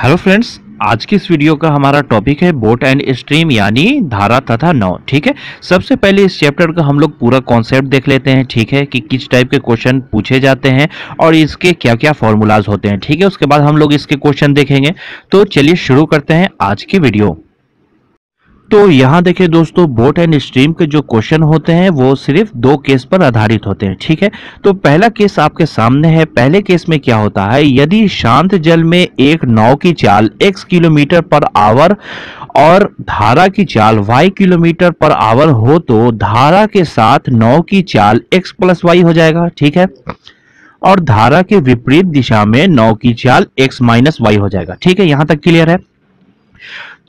Hello friends, आज की इस वीडियो का हमारा टॉपिक है बोट एंड स्ट्रीम यानी धारा तथा नाव। ठीक है, सबसे पहले इस चैप्टर का हम लोग पूरा कॉन्सेप्ट देख लेते हैं। ठीक है, कि किस टाइप के क्वेश्चन पूछे जाते हैं और इसके क्या क्या फॉर्मूलाज होते हैं। ठीक है, उसके बाद हम लोग इसके क्वेश्चन देखेंगे। तो चलिए शुरू करते हैं आज की वीडियो। तो यहाँ देखिए दोस्तों, बोट एंड स्ट्रीम के जो क्वेश्चन होते हैं वो सिर्फ दो केस पर आधारित होते हैं। ठीक है, तो पहला केस आपके सामने है। पहले केस में क्या होता है, यदि शांत जल में एक नाव की चाल x किलोमीटर पर आवर और धारा की चाल y किलोमीटर पर आवर हो तो धारा के साथ नाव की चाल x प्लस y हो जाएगा। ठीक है, और धारा के विपरीत दिशा में नाव की चाल x माइनस y हो जाएगा। ठीक है, यहां तक क्लियर है।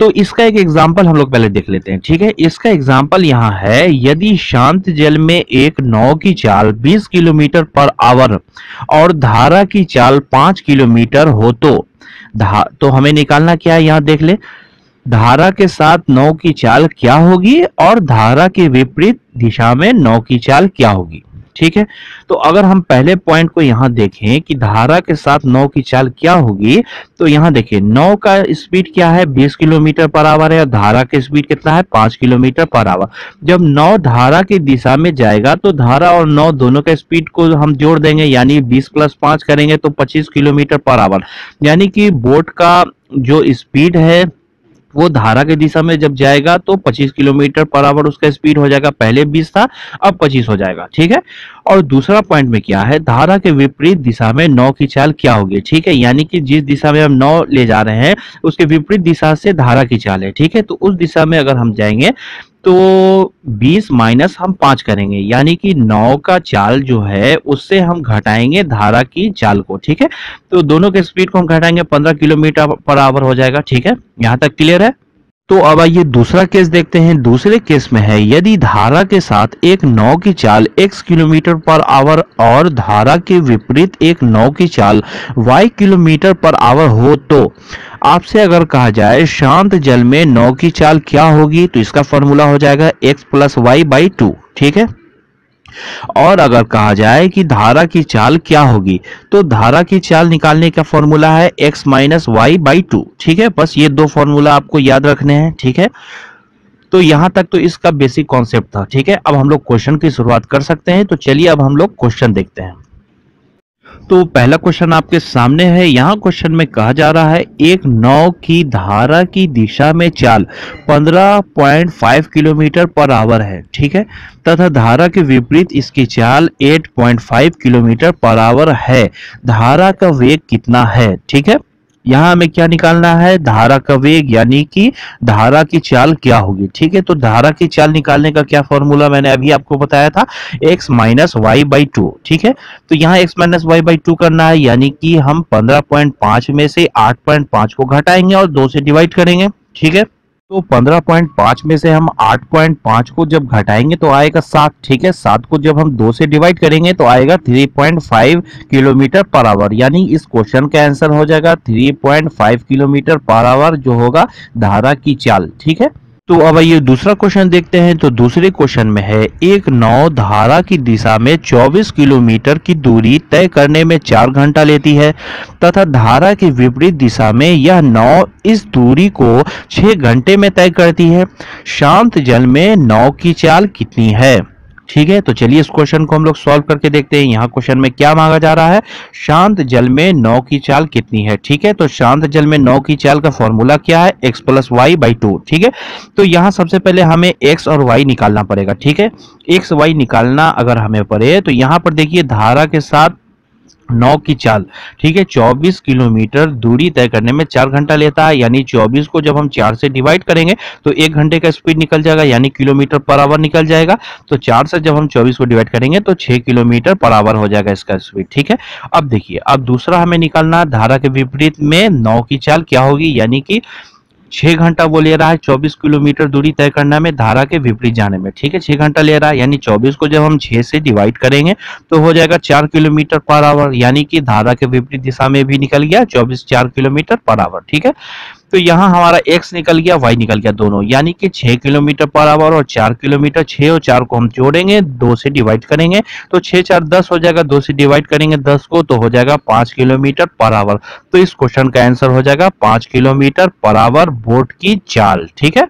तो इसका एक एग्जाम्पल हम लोग पहले देख लेते हैं। ठीक है, इसका एग्जाम्पल यहाँ है, यदि शांत जल में एक नाव की चाल 20 किलोमीटर पर आवर और धारा की चाल 5 किलोमीटर हो तो हमें निकालना क्या है, यहाँ देख ले। धारा के साथ नाव की चाल क्या होगी और धारा के विपरीत दिशा में नाव की चाल क्या होगी। ठीक है, तो अगर हम पहले पॉइंट को यहाँ देखें कि धारा के साथ नाव की चाल क्या होगी, तो यहाँ देखिए नाव का स्पीड क्या है, 20 किलोमीटर पर आवर है और धारा का स्पीड कितना है, 5 किलोमीटर पर आवर। जब नाव धारा की दिशा में जाएगा तो धारा और नाव दोनों का स्पीड को हम जोड़ देंगे, यानी 20 प्लस 5 करेंगे तो 25 किलोमीटर पर आवर। यानी कि बोट का जो स्पीड है वो धारा की दिशा में जब जाएगा तो 25 किलोमीटर पर आवर उसका स्पीड हो जाएगा। पहले 20 था, अब 25 हो जाएगा। ठीक है, और दूसरा पॉइंट में क्या है, धारा के विपरीत दिशा में नाव की चाल क्या होगी। ठीक है, यानी कि जिस दिशा में हम नाव ले जा रहे हैं उसके विपरीत दिशा से धारा की चाल है। ठीक है, तो उस दिशा में अगर हम जाएंगे तो 20 माइनस हम 5 करेंगे, यानी कि नाव का चाल जो है उससे हम घटाएंगे धारा की चाल को। ठीक है, तो दोनों के स्पीड को हम घटाएंगे, 15 किलोमीटर पर आवर हो जाएगा। ठीक है, यहाँ तक क्लियर है। तो अब आइए दूसरा केस देखते हैं। दूसरे केस में है, यदि धारा के साथ एक नाव की चाल x किलोमीटर पर आवर और धारा के विपरीत एक नाव की चाल y किलोमीटर पर आवर हो तो आपसे अगर कहा जाए शांत जल में नाव की चाल क्या होगी, तो इसका फॉर्मूला हो जाएगा x प्लस वाई बाई 2। ठीक है, और अगर कहा जाए कि धारा की चाल क्या होगी, तो धारा की चाल निकालने का फॉर्मूला है x माइनस वाई बाई 2। ठीक है, बस ये दो फॉर्मूला आपको याद रखने हैं। ठीक है, तो यहां तक तो इसका बेसिक कॉन्सेप्ट था। ठीक है, अब हम लोग क्वेश्चन की शुरुआत कर सकते हैं। तो चलिए अब हम लोग क्वेश्चन देखते हैं। तो पहला क्वेश्चन आपके सामने है। यहाँ क्वेश्चन में कहा जा रहा है, एक नाव की धारा की दिशा में चाल 15.5 किलोमीटर पर आवर है। ठीक है, तथा धारा के विपरीत इसकी चाल 8.5 किलोमीटर पर आवर है। धारा का वेग कितना है। ठीक है, यहाँ हमें क्या निकालना है, धारा का वेग, यानी कि धारा की चाल क्या होगी। ठीक है, तो धारा की चाल निकालने का क्या फॉर्मूला मैंने अभी आपको बताया था, x माइनस वाई बाई 2। ठीक है, तो यहाँ x माइनस वाई बाई 2 करना है, यानी कि हम 15.5 में से 8.5 को घटाएंगे और 2 से डिवाइड करेंगे। ठीक है, तो 15.5 में से हम 8.5 को जब घटाएंगे तो आएगा 7। ठीक है, 7 को जब हम 2 से डिवाइड करेंगे तो आएगा 3.5 किलोमीटर पर आवर, यानी इस क्वेश्चन का आंसर हो जाएगा 3.5 किलोमीटर पर आवर, जो होगा धारा की चाल। ठीक है, तो अब ये दूसरा क्वेश्चन देखते हैं। तो दूसरे क्वेश्चन में है, एक नाव धारा की दिशा में 24 किलोमीटर की दूरी तय करने में 4 घंटा लेती है तथा धारा की विपरीत दिशा में यह नाव इस दूरी को 6 घंटे में तय करती है। शांत जल में नाव की चाल कितनी है। ठीक है, तो चलिए इस क्वेश्चन को हम लोग सॉल्व करके देखते हैं। यहाँ क्वेश्चन में क्या मांगा जा रहा है, शांत जल में नाव की चाल कितनी है। ठीक है, तो शांत जल में नाव की चाल का फॉर्मूला क्या है, x प्लस वाई बाई 2। ठीक है, तो यहाँ सबसे पहले हमें x और y निकालना पड़ेगा। ठीक है, x y निकालना अगर हमें पड़े तो यहाँ पर देखिए धारा के साथ नाव की चाल, ठीक है, 24 किलोमीटर दूरी तय करने में 4 घंटा लेता है, यानी 24 को जब हम 4 से डिवाइड करेंगे तो 1 घंटे का स्पीड निकल जाएगा, यानी किलोमीटर पर आवर निकल जाएगा। तो 4 से जब हम 24 को डिवाइड करेंगे तो 6 किलोमीटर पर आवर हो जाएगा इसका स्पीड। ठीक है, अब देखिए, अब दूसरा हमें निकालना, धारा के विपरीत में नाव की चाल क्या होगी, यानी कि 6 घंटा वो ले रहा है 24 किलोमीटर दूरी तय करना में धारा के विपरीत जाने में। ठीक है, 6 घंटा ले रहा है, यानी 24 को जब हम 6 से डिवाइड करेंगे तो हो जाएगा 4 किलोमीटर पर आवर, यानी कि धारा के विपरीत दिशा में भी निकल गया 24 4 किलोमीटर पर आवर। ठीक है, तो यहाँ हमारा x निकल गया, y निकल गया दोनों, यानी कि 6 किलोमीटर पर आवर और 4 किलोमीटर। 6 और 4 को हम जोड़ेंगे, 2 से डिवाइड करेंगे तो 6 4 10 हो जाएगा, 2 से डिवाइड करेंगे 10 को तो हो जाएगा 5 किलोमीटर पर आवर। तो इस क्वेश्चन का आंसर हो जाएगा 5 किलोमीटर पर आवर बोट की चाल। ठीक है,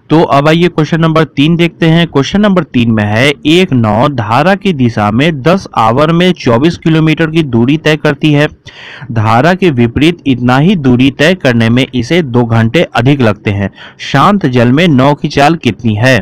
तो अब आइए क्वेश्चन नंबर 3 देखते हैं। क्वेश्चन नंबर 3 में है एक नाव धारा की दिशा में 10 आवर में 24 किलोमीटर की दूरी तय करती है। धारा के विपरीत इतना ही दूरी तय करने में इसे 2 घंटे अधिक लगते हैं। शांत जल में नाव की चाल कितनी है?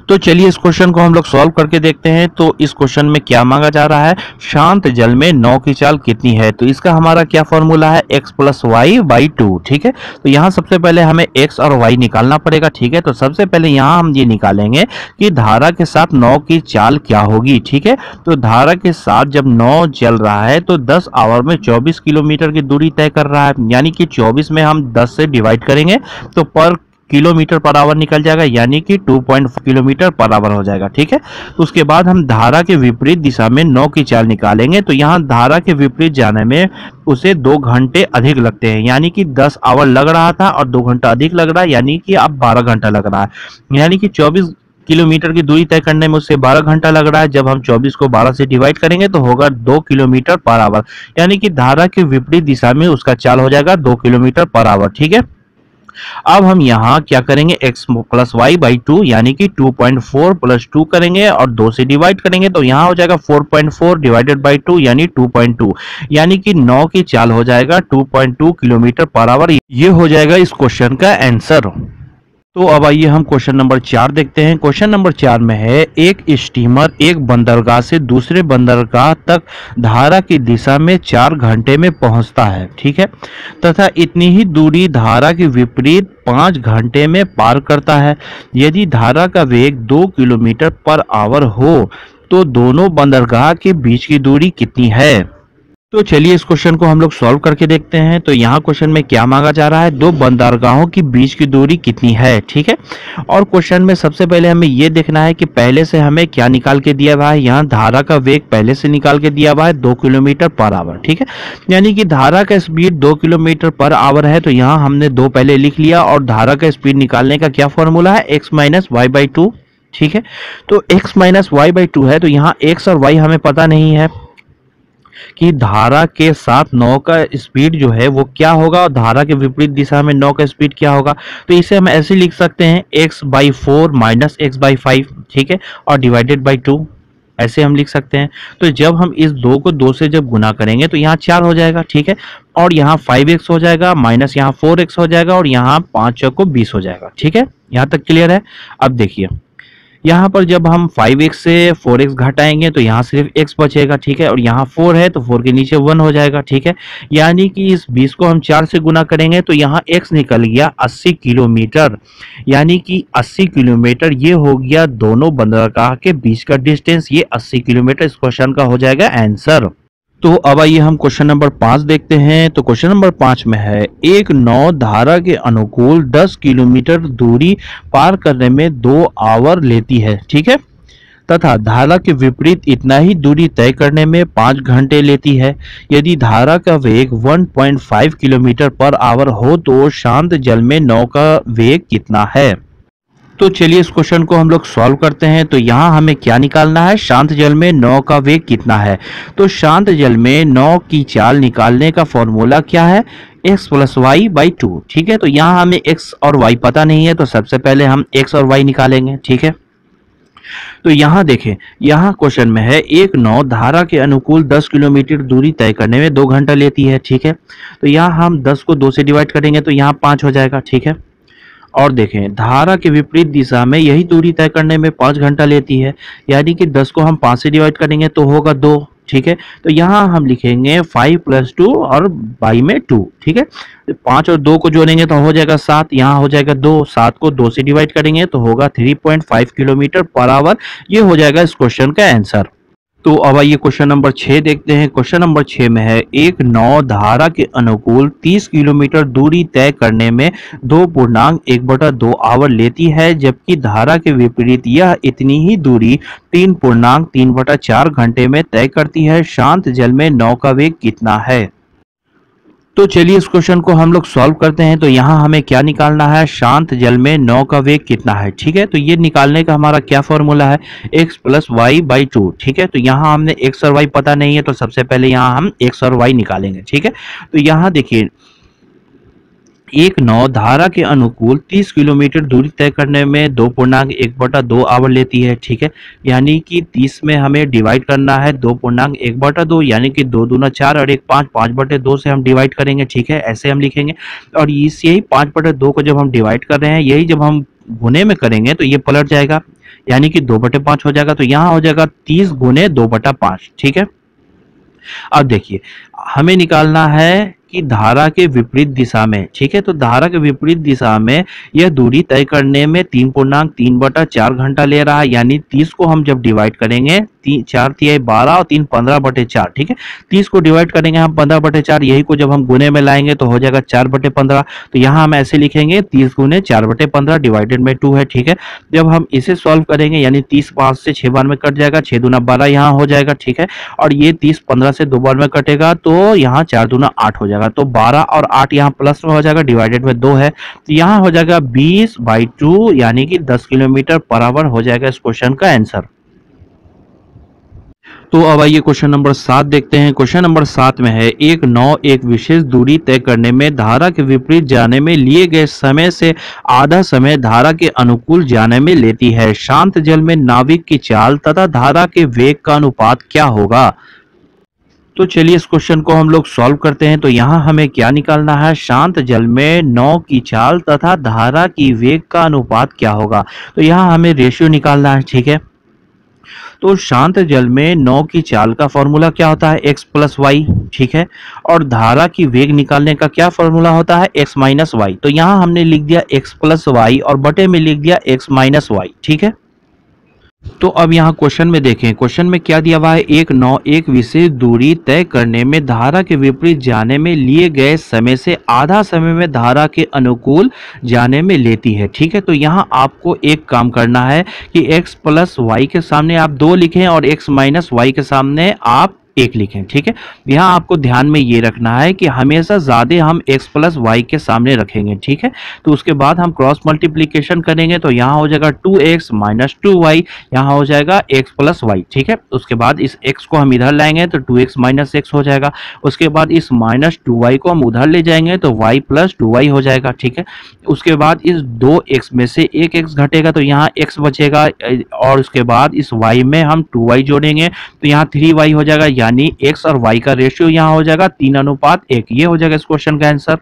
तो चलिए इस क्वेश्चन को हम लोग सॉल्व करके देखते हैं। तो इस क्वेश्चन में क्या मांगा जा रहा है, शांत जल में नाव की चाल कितनी है। तो इसका हमारा क्या फॉर्मूला है, x प्लस वाई बाई 2। ठीक है, तो यहाँ सबसे पहले हमें x और y निकालना पड़ेगा। ठीक है, तो सबसे पहले यहाँ हम ये निकालेंगे कि धारा के साथ नाव की चाल क्या होगी। ठीक है, तो धारा के साथ जब नाव चल रहा है तो 10 आवर में 24 किलोमीटर की दूरी तय कर रहा है, यानी कि 24 में हम 10 से डिवाइड करेंगे तो पर किलोमीटर पर आवर निकल जाएगा, यानी कि 2.4 किलोमीटर पर आवर हो जाएगा। ठीक है, तो उसके बाद हम धारा के विपरीत दिशा में नाव की चाल निकालेंगे। तो यहाँ धारा के विपरीत जाने में उसे 2 घंटे अधिक लगते हैं, यानी कि 10 आवर लग रहा था और 2 घंटा अधिक लग रहा है, यानी कि अब 12 घंटा लग रहा है। यानी कि 24 किलोमीटर की दूरी तय करने में उससे 12 घंटा लग रहा है। जब हम 24 को 12 से डिवाइड करेंगे तो होगा 2 किलोमीटर पर आवर, यानी कि धारा के विपरीत दिशा में उसका चाल हो जाएगा 2 किलोमीटर पर आवर। ठीक है, अब हम यहाँ क्या करेंगे, x प्लस वाई बाई 2 यानी कि 2.4 प्लस 2 करेंगे और 2 से डिवाइड करेंगे तो यहाँ हो जाएगा 4.4 डिवाइडेड बाई 2 यानी 2.2, यानी कि 9 की चाल हो जाएगा 2.2 किलोमीटर पर आवर। ये हो जाएगा इस क्वेश्चन का आंसर। तो अब आइए हम क्वेश्चन नंबर 4 देखते हैं। क्वेश्चन नंबर 4 में है एक स्टीमर एक बंदरगाह से दूसरे बंदरगाह तक धारा की दिशा में 4 घंटे में पहुंचता है। ठीक है, तथा इतनी ही दूरी धारा के विपरीत 5 घंटे में पार करता है। यदि धारा का वेग 2 किलोमीटर पर आवर हो तो दोनों बंदरगाह के बीच की दूरी कितनी है। तो चलिए इस क्वेश्चन को हम लोग सॉल्व करके देखते हैं। तो यहाँ क्वेश्चन में क्या मांगा जा रहा है, 2 बंदरगाहों की बीच की दूरी कितनी है। ठीक है, और क्वेश्चन में सबसे पहले हमें ये देखना है कि पहले से हमें क्या निकाल के दिया हुआ है। यहाँ धारा का वेग पहले से निकाल के दिया हुआ है 2 किलोमीटर पर आवर। ठीक है, यानी कि धारा का स्पीड 2 किलोमीटर पर आवर है, तो यहाँ हमने 2 पहले लिख लिया और धारा का स्पीड निकालने का क्या फॉर्मूला है, x माइनस वाई बाई 2। ठीक है, तो x माइनस वाई बाई 2 है, तो यहाँ x और y हमें पता नहीं है कि धारा के साथ नाव का स्पीड जो है वो क्या होगा और धारा के विपरीत दिशा में नाव का स्पीड क्या होगा। तो इसे हम ऐसे लिख सकते हैं x by 4 minus x by 5। ठीक है, और डिवाइडेड बाई 2 ऐसे हम लिख सकते हैं। तो जब हम इस 2 को 2 से जब गुना करेंगे तो यहाँ 4 हो जाएगा। ठीक है, और यहाँ 5x हो जाएगा माइनस यहाँ 4x हो जाएगा और यहाँ 5 को 20 हो जाएगा। ठीक है, यहाँ तक क्लियर है। अब देखिए यहाँ पर जब हम 5x से 4x घटाएंगे तो यहाँ सिर्फ x बचेगा। ठीक है, और यहाँ 4 है तो 4 के नीचे 1 हो जाएगा। ठीक है, यानी कि इस 20 को हम 4 से गुना करेंगे तो यहाँ x निकल गया 80 किलोमीटर, यानी कि 80 किलोमीटर ये हो गया दोनों बंदरगाह के बीच का डिस्टेंस। ये 80 किलोमीटर इस क्वेश्चन का हो जाएगा आंसर। तो अब आइए हम क्वेश्चन नंबर 5 देखते हैं। तो क्वेश्चन नंबर 5 में है एक नाव धारा के अनुकूल 10 किलोमीटर दूरी पार करने में 2 आवर लेती है। ठीक है, तथा धारा के विपरीत इतना ही दूरी तय करने में 5 घंटे लेती है। यदि धारा का वेग 1.5 किलोमीटर पर आवर हो तो शांत जल में नाव का वेग कितना है। तो चलिए इस क्वेश्चन को हम लोग सॉल्व करते हैं। तो यहाँ हमें क्या निकालना है, शांत जल में नाव का वेग कितना है। तो शांत जल में नाव की चाल निकालने का फॉर्मूला क्या है, x प्लस वाई बाई 2। ठीक है, तो यहाँ हमें x और y पता नहीं है तो सबसे पहले हम x और y निकालेंगे। ठीक है, तो यहाँ देखें, यहाँ क्वेश्चन में है एक नाव धारा के अनुकूल 10 किलोमीटर दूरी तय करने में 2 घंटा लेती है। ठीक है, तो यहाँ हम 10 को 2 से डिवाइड करेंगे तो यहाँ 5 हो जाएगा। ठीक है, और देखें धारा के विपरीत दिशा में यही दूरी तय करने में 5 घंटा लेती है, यानी कि 10 को हम 5 से डिवाइड करेंगे तो होगा 2। ठीक है, तो यहाँ हम लिखेंगे 5 प्लस 2 और बाई में 2। ठीक है, 5 और 2 को जोड़ेंगे तो हो जाएगा 7, यहाँ हो जाएगा 2, 7 को 2 से डिवाइड करेंगे तो होगा 3.5 किलोमीटर पर आवर। ये हो जाएगा इस क्वेश्चन का आंसर। तो अब आइए क्वेश्चन नंबर 6 देखते हैं। क्वेश्चन नंबर 6 में है एक नाव धारा के अनुकूल 30 किलोमीटर दूरी तय करने में 2.1/2 आवर लेती है, जबकि धारा के विपरीत यह इतनी ही दूरी 3.3/4 घंटे में तय करती है। शांत जल में नाव का वेग कितना है। तो चलिए इस क्वेश्चन को हम लोग सॉल्व करते हैं। तो यहाँ हमें क्या निकालना है, शांत जल में नाव का वेग कितना है। ठीक है, तो ये निकालने का हमारा क्या फॉर्मूला है, x plus y by two. ठीक है, तो यहाँ हमने x और y पता नहीं है, तो सबसे पहले यहाँ हम x और y निकालेंगे। ठीक है, तो यहाँ देखिए एक नाव धारा के अनुकूल 30 किलोमीटर दूरी तय करने में 2.1/2 आवर लेती है। ठीक है, यानी कि 30 में हमें डिवाइड करना है 2.1/2, यानी कि 2 दूना 4 और 1 5, 5/2 से हम डिवाइड करेंगे। ठीक है, ऐसे हम लिखेंगे। और इस यही 5/2 को जब हम डिवाइड कर रहे हैं, यही जब हम गुने में करेंगे तो ये पलट जाएगा, यानी कि 2/5 हो जाएगा। तो यहाँ हो जाएगा 30 गुने 2/5। ठीक है, अब देखिए हमें निकालना है कि धारा के विपरीत दिशा में। ठीक है, तो धारा के विपरीत दिशा में यह दूरी तय करने में 3.3/4 घंटा ले रहा है, यानी 30 को हम जब डिवाइड करेंगे 4 तिहाई 12 और 3 15/4। ठीक है, 30 को डिवाइड करेंगे हम 15/4, यही को जब हम गुने में लाएंगे तो हो जाएगा 4/15। तो यहाँ हम ऐसे लिखेंगे 30 गुने 4/15 डिवाइडेड में 2 है। ठीक है, जब हम इसे सॉल्व करेंगे यानी 30 5 से 6 बार में कट जाएगा, 6 दूना 12 यहाँ हो जाएगा। ठीक है, और ये 30 15 से 2 बार में कटेगा तो यहाँ 4 दूना 8 हो जाएगा। तो 12 और 8 यहाँ प्लस में हो जाएगा, डिवाइडेड में 2 है, तो यहाँ हो जाएगा 20/2, यानी कि 10 किलोमीटर पर आवर हो जाएगा इस क्वेश्चन का आंसर। तो अब आइए क्वेश्चन नंबर 7 देखते हैं। क्वेश्चन नंबर 7 में है, एक नाव एक विशेष दूरी तय करने में धारा के विपरीत जाने में लिए गए समय से आधा समय धारा के अनुकूल जाने में लेती है। शांत जल में नाविक की चाल तथा धारा के वेग का अनुपात क्या होगा। तो चलिए इस क्वेश्चन को हम लोग सॉल्व करते हैं। तो यहाँ हमें क्या निकालना है, शांत जल में नाव की चाल तथा धारा की वेग का अनुपात क्या होगा। तो यहाँ हमें रेशियो निकालना है। ठीक है, तो शांत जल में नाव की चाल का फॉर्मूला क्या होता है, x प्लस वाई। ठीक है, और धारा की वेग निकालने का क्या फॉर्मूला होता है, x माइनस वाई। तो यहाँ हमने लिख दिया x प्लस वाई और बटे में लिख दिया x माइनस वाई। ठीक है, तो अब यहाँ क्वेश्चन में देखें, क्वेश्चन में क्या दिया हुआ है, एक नाव एक विशेष दूरी तय करने में धारा के विपरीत जाने में लिए गए समय से आधा समय में धारा के अनुकूल जाने में लेती है। ठीक है, तो यहाँ आपको एक काम करना है कि x प्लस वाई के सामने आप 2 लिखें और x माइनस वाई के सामने आप 1 लिखें। ठीक है, यहाँ आपको ध्यान में ये रखना है कि हमेशा ज्यादा हम x प्लस वाई के सामने रखेंगे। ठीक है, तो उसके बाद हम क्रॉस मल्टीप्लीकेशन करेंगे तो यहाँ हो जाएगा 2x माइनस 2y, यहाँ हो जाएगा x प्लस वाई। ठीक है, उसके बाद इस x को हम इधर लाएंगे तो 2x माइनस x हो जाएगा। उसके बाद इस माइनस 2y को हम उधर ले जाएंगे तो y प्लस 2y हो जाएगा। ठीक है, उसके बाद इस 2x में से एक x घटेगा तो यहाँ x बचेगा, और उसके बाद इस y में हम 2y जोड़ेंगे तो यहाँ 3y हो जाएगा, यानी x और y का रेशियो यहाँ हो जाएगा 3:1। ये हो जाएगा इस क्वेश्चन का आंसर।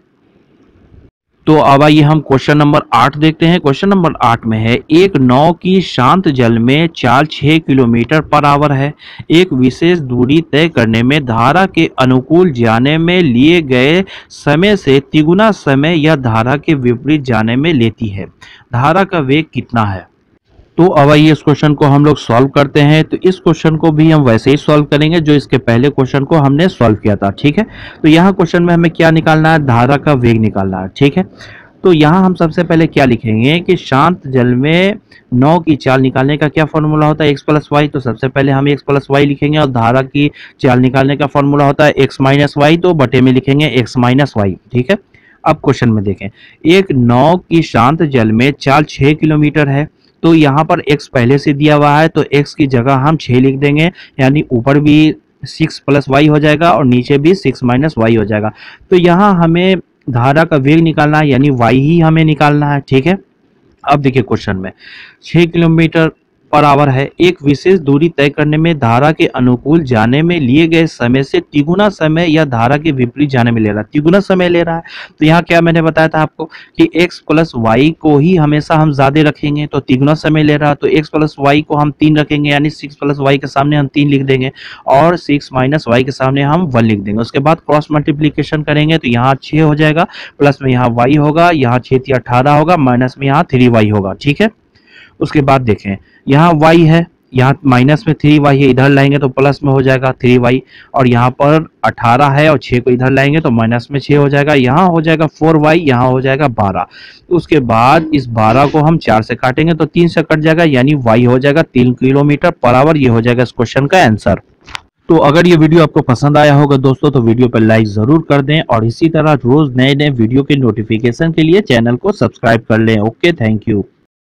तो अब आइए हम क्वेश्चन नंबर 8 देखते हैं। क्वेश्चन नंबर 8 में है, एक नाव की शांत जल में चाल 6 किलोमीटर पर आवर है, एक विशेष दूरी तय करने में धारा के अनुकूल जाने में लिए गए समय से तिगुना समय यह धारा के विपरीत जाने में लेती है। धारा का वेग कितना है। तो अब आइए इस क्वेश्चन को हम लोग सॉल्व करते हैं। तो इस क्वेश्चन को भी हम वैसे ही सॉल्व करेंगे जो इसके पहले क्वेश्चन को हमने सॉल्व किया था। ठीक है, तो यहाँ क्वेश्चन में हमें क्या निकालना है, धारा का वेग निकालना है। ठीक है, तो यहाँ हम सबसे पहले क्या लिखेंगे कि शांत जल में नाव की चाल निकालने का क्या फॉर्मूला होता है, x प्लस वाई। तो सबसे पहले हम x प्लस वाई लिखेंगे, और धारा की चाल निकालने का फॉर्मूला होता है x माइनस वाई, तो बटे में लिखेंगे x माइनस वाई। ठीक है, अब क्वेश्चन में देखें, एक नाव की शांत जल में चाल 6 किलोमीटर है, तो यहाँ पर x पहले से दिया हुआ है तो x की जगह हम 6 लिख देंगे, यानी ऊपर भी 6 प्लस वाई हो जाएगा और नीचे भी 6 माइनस वाई हो जाएगा। तो यहाँ हमें धारा का वेग निकालना है, यानी y ही हमें निकालना है। ठीक है, अब देखिए क्वेश्चन में 6 किलोमीटर पर आवर है, एक विशेष दूरी तय करने में धारा के अनुकूल जाने में लिए गए समय से तिगुना समय या धारा के विपरीत जाने में ले रहा है, तिगुना समय ले रहा है। तो यहाँ क्या मैंने बताया था आपको कि x प्लस वाई को ही हमेशा हम ज्यादा रखेंगे, तो तिगुना समय ले रहा है, तो x प्लस वाई को हम 3 रखेंगे, यानी 6 प्लस वाई के सामने हम 3 लिख देंगे और 6 माइनस वाई के सामने हम 1 लिख देंगे। उसके बाद क्रॉस मल्टीप्लीकेशन करेंगे तो यहाँ 6 हो जाएगा, प्लस में यहाँ y होगा, यहाँ 6 18 होगा, माइनस में यहाँ 3y होगा। ठीक है, उसके बाद देखें यहाँ y है, यहाँ माइनस में 3y है, इधर लाएंगे तो प्लस में हो जाएगा 3y, और यहाँ पर 18 है और 6 को इधर लाएंगे तो माइनस में 6 हो जाएगा, यहाँ हो जाएगा 4y, यहाँ हो जाएगा 12। उसके बाद इस 12 को हम 4 से काटेंगे तो 3 से कट जाएगा, यानी y हो जाएगा 3 किलोमीटर पर आवर। ये हो जाएगा इस क्वेश्चन का आंसर। तो अगर ये वीडियो आपको पसंद आया होगा दोस्तों तो वीडियो पर लाइक जरूर कर दें और इसी तरह रोज नए नए वीडियो के नोटिफिकेशन के लिए चैनल को सब्सक्राइब कर लें। Okay, thank you.